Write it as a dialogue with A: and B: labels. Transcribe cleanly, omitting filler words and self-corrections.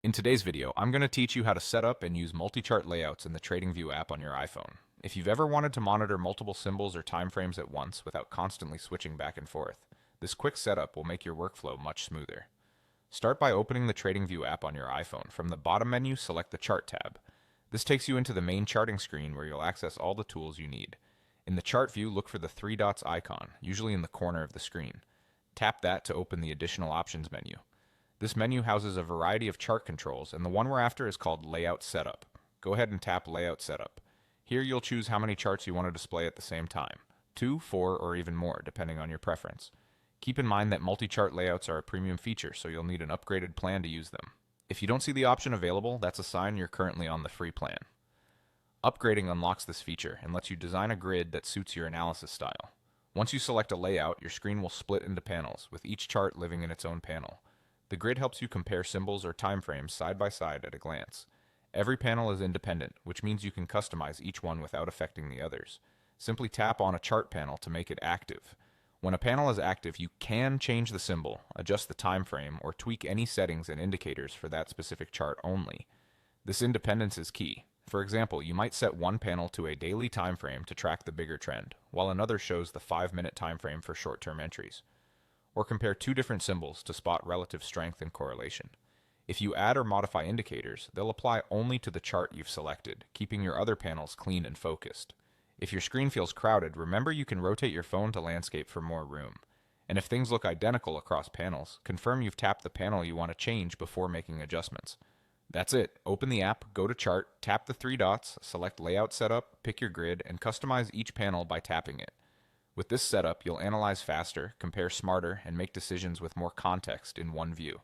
A: In today's video, I'm going to teach you how to set up and use multi-chart layouts in the TradingView app on your iPhone. If you've ever wanted to monitor multiple symbols or time frames at once without constantly switching back and forth, this quick setup will make your workflow much smoother. Start by opening the TradingView app on your iPhone. From the bottom menu, select the Chart tab. This takes you into the main charting screen where you'll access all the tools you need. In the chart view, look for the three dots icon, usually in the corner of the screen. Tap that to open the Additional Options menu. This menu houses a variety of chart controls, and the one we're after is called Layout Setup. Go ahead and tap Layout Setup. Here you'll choose how many charts you want to display at the same time, 2, 4, or even more, depending on your preference. Keep in mind that multi-chart layouts are a premium feature, so you'll need an upgraded plan to use them. If you don't see the option available, that's a sign you're currently on the free plan. Upgrading unlocks this feature and lets you design a grid that suits your analysis style. Once you select a layout, your screen will split into panels, with each chart living in its own panel. The grid helps you compare symbols or time frames side by side at a glance. Every panel is independent, which means you can customize each one without affecting the others. Simply tap on a chart panel to make it active. When a panel is active, you can change the symbol, adjust the time frame, or tweak any settings and indicators for that specific chart only. This independence is key. For example, you might set one panel to a daily time frame to track the bigger trend, while another shows the 5-minute time frame for short-term entries. Or compare two different symbols to spot relative strength and correlation. If you add or modify indicators, they'll apply only to the chart you've selected, keeping your other panels clean and focused. If your screen feels crowded, remember you can rotate your phone to landscape for more room. And if things look identical across panels, confirm you've tapped the panel you want to change before making adjustments. That's it. Open the app, go to Chart, tap the three dots, select Layout Setup, pick your grid, and customize each panel by tapping it. With this setup, you'll analyze faster, compare smarter, and make decisions with more context in one view.